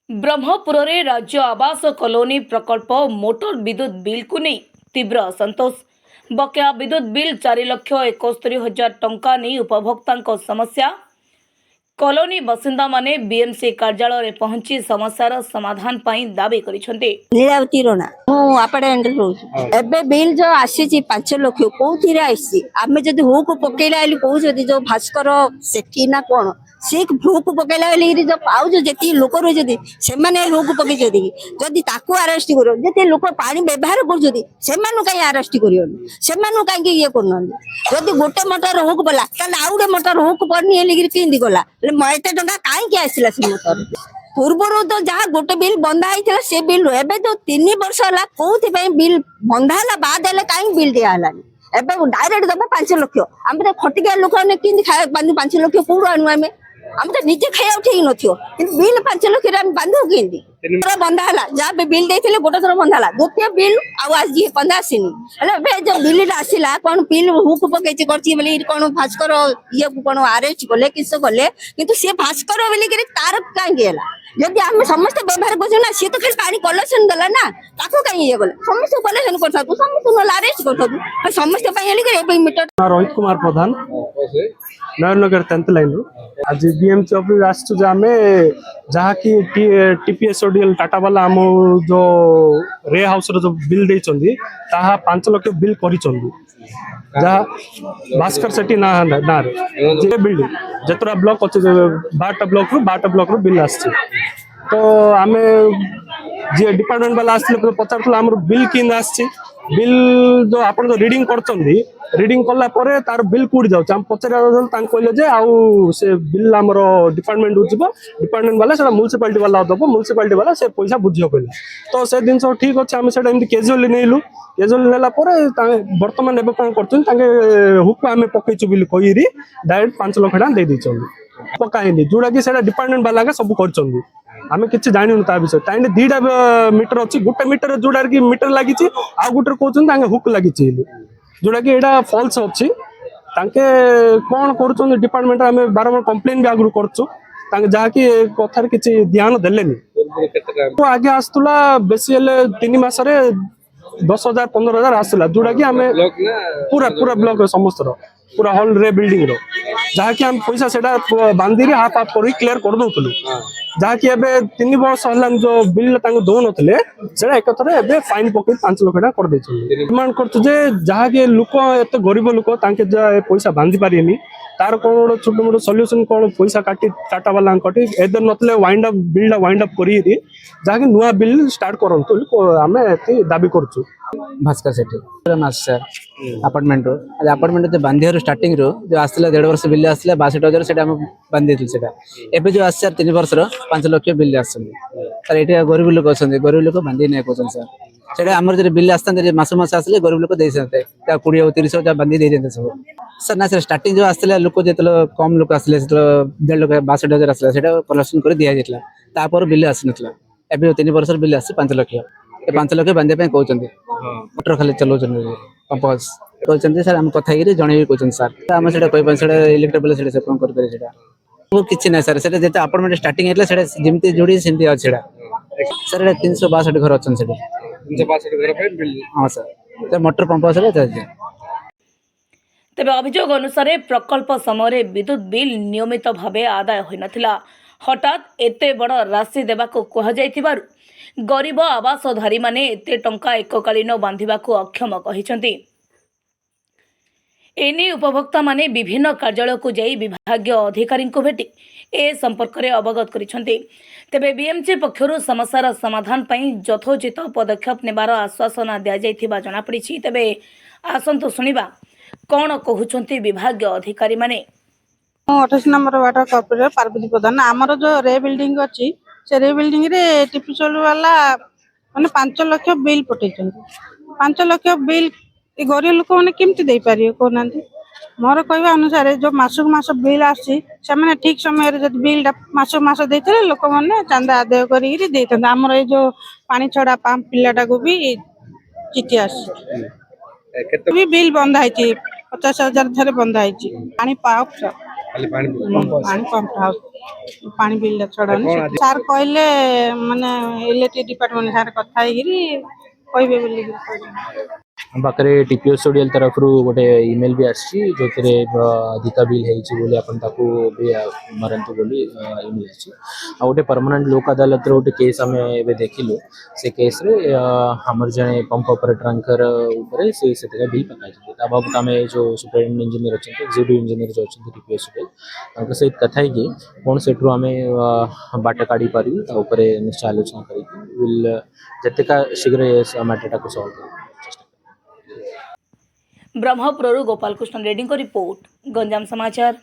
ब्रह्मपुर रे राज्य आवास कॉलोनी प्रकल्प मोटर विद्युत बिल को नहीं तीव्र असंतोष। बकेया विद्युत बिल 4,71,000 टंका नहीं उपभोक्ता समस्या। कॉलोनी बासिंदा माने बीएमसी कार्यालय रे पहुंची समस्यार समाधान पाई दाबी करिसेंते। लीलावती रोना मु अपार्टमेंट रोज एबे बिल जो आसी 5 लाख कोथिरे आसी आमे जदी हुक पकेला आली कहू जदी जो भास्कर सेठी ना कोन से हुक पकेला आली जो पाउ जो जति लोक रो जदी से माने हुक पके जदी जदी ताको अरेस्ट करो जति लोक पानी व्यवहार कर जदी से मानु काई अरेस्ट करियो से मानु काई ये करन जदी गोटे मोटर हुक बला ताले आउडे मोटर हुक परनी एली किंदी गला मते टंका काई के आसीला से मोटर पूर्वर तो जहाँ गोटे बिल बंधा होता से बिल एबे तो 3 वर्ष है कौन बिल बंधा है बाद कहीं बिल दिहला एबे डायरेक्ट दबा 5 लाख आम तो खटिया लोक कि 5 लाख कौन आणु आम आम तो निजे खाया ठीक न बिल 5 लाख बांधु कि बंधा है जहाँ बिल देते गोटे थर बंधा है द्वितीय बिल आज बंधा आसनी जो बिल आसला कौन बिल हुक पकई कौन भास्कर ये कौन अरेस्ट कले किस कले कि सी भास्कर बोलिक तार कहीं जदि आम समस्त व्यवहार कर सी तो खाली पानी कलेक्शन देला ना ताको कहीं ये गले समस्त कलेक्शन कर समस्त अरेस्ट कर समस्त मीटर। रोहित कुमार प्रधान नयनगर 10th लाइन आज बीएमसी ऑफिस आसचु आम जहाँ की टीपीएसओडीएल टाटा वाला आम जो रे हाउस जो बिल देइचंदी ताहा 5 लाख बिल करिचंदी जहाँ भास्कर सेठी ना ना रे बिल्डिंग जतरा ब्लॉक अच्छे 12टा ब्लॉक रू बिल आसछि तो आम जी डिपार्टमेंट वाला आसले पचार आम बिल कि आसछि बिल जो आप रिडिंग करचंदी रिडिंग कला परे तार बिल कूड़ी जाउछ हम पचार कहले जे आउ से बिल आमर डिपार्टमेंट जीव डिपार्टमेंट वाला से म्युनिसिपालिटी वाला दब म्युनिसिपालिटी वाला से पैसा बुझियो कहले तो से दिन ठीक अच्छे आम से कैजुअली नेलु कैजुअली नेला बर्तमान एवं कौन कर हुक आम पकईचु बोली कही डायरेक्ट 5 लाख टका दे देइछंदी पकाइनी जोड़ा कि डिपार्टमेंट वाला सब कर आम कि जानू ता विषय ताइने 2टा मीटर अच्छी गोटे मीटर जोड़ा कि मीटर लगी आ गोटे कहते हुक लगी जोड़ा कि यहाँ फल्स अच्छी कौन कर डिपार्टमेंट आम बारंबार कंप्लेन भी आगु कर जहाँकि कथार किसी ध्यान देलेनी तो आगे आसला बेसी 3 मासरे 10,000 15,000 आसला जोड़ा कि आम पूरा पूरा ब्लॉक समस्त पूरा हॉल रे बिल्डिंग रो जहाँ कि आम पैसा से बांधी हाफ हाफ कर क्लियर कर दौलु जहाँ कि 3 वर्ष है जो बिल दौन से एक फाइन पकड़ 5 लाख टका कर डिमांड कर जहाँ कि लोक एत गरीब लोक पैसा बांधि पारे तार कौन गोटे छोट मोट सल्यूसन कौन पैसा काटी टाटा वाला कटी एदर नतले wind up bill wind up करी जहाँ कि नुआ बिल स्टार्ट करंतु आम दाबी करूँ। भास्कर सेठी सर अपार्टमेंट अपार्टमेंट जो बांधियार स्टार्टिंग रो जो आसला 1.5 वर्ष बिल आसला 62,000 से बांधि एबे जो आस 3 वर्ष 5 लाख बिल आसर ये गरीब लोक अच्छा गरीब लोक बांधि नहीं कहते सर से आम जो बिल आसते मास आसले गरीब लोक दे 20-30 बांधि दे सब सर ना सर स्टार्टिंग जो आसला लोक जो कम लोक आसले 1.5 लाख 62,000 आसला से कलेक्शन कर दि जाता बिल आसी ना एबे 3 वर्ष बिल आस 5 लाख 5 लाख बांधे कहते मोटर खाली चलाऊँ पंपास कहते सर आम कथा जन भी कहते सर आम से इलेक्ट्रिक बिल से कौन कर किसी ना सर से अपार्टमेंट स्टार्टिंग है जमी जोड़ी सेमती अच्छे सर 362 घर अच्छा हाँ सर मोटर पंपास तेबे अभियोग अनुसार प्रकल्प समय विद्युत बिल नियमित भाव आदाय होई नथिला हठात एते बड़ राशि देबाको कह जायथिबारु गरीब आवासधारी माने एते टंका एककालीन बांधिबाको अक्षम कहिसंती। एने उपभोक्ता माने विभिन्न कार्यालय को जाई विभागीय अधिकारी को भेटी ए संपर्क में अवगत करिसंती। तेबे बीएमसी पक्षरु समस्यार समाधान पई यथोचित पदक्षेप नेबार आश्वासन दिया जायथिबा जणा पड़िछि। तेबे आसंतो सुनिबा कौन कहउछंती विभागीय अधिकारी माने। 28 नंबर वाटर कॉर्पोरेटर पार्वती प्रधान आमर जो रे बिल्डिंग अच्छी से रे बिल्डिंग रे टीपीएसओडी वाला माने 5 लाख बिल पठे 5 लाख बिल गरीब लोक मैंने केमती दे पारे कहना मोर कहवा अनुसार जो मासक मास बिल आसी ठीक समय बिल मास देते लोक मैंने चांदा आदाय करमर ये जो पानी छड़ा पंप पिलाटा को भी चिठी आसी बिल बंधा है 50,000 थे बंधा है पानी पाओ पानी पंप हाउस पानी बिल छड़ानी सार कहले माने इलेक्ट्रिक डिपार्टमेंट सार कथा हेगिरी कहबे बोली पाखे टीपीएसओडीएल तरफ गोटे इमेल भी आसी जो अधिका बिल होली अपन ताकू भी मरतु बोली इमेल आसी गोटे परमानेंट लोक अदालत गोटे केस आम ए देखिलु से केस रे हमर जने पंप ऑपरेटर ऊपर से बिल पकाई बाबत आम जो सुपरिटेंडेंट इंजीनियर अच्छा एक्जिक्यूटिव इंजीनियर जो अच्छा टीपीएसओडीएल सहित कथा है कौन से आम बाट काढ़ी पारू निश्चय आलोचना कर जिते शीघ्र मैटरटा को सॉल्व कर ब्रह्मपुरରୁ ଗୋପାଳ କୃଷ୍ଣ ରେଡ୍ଡୀଙ୍କ ରିପୋର୍ଟ ଗଞ୍ଜାମ ସମାଚାର।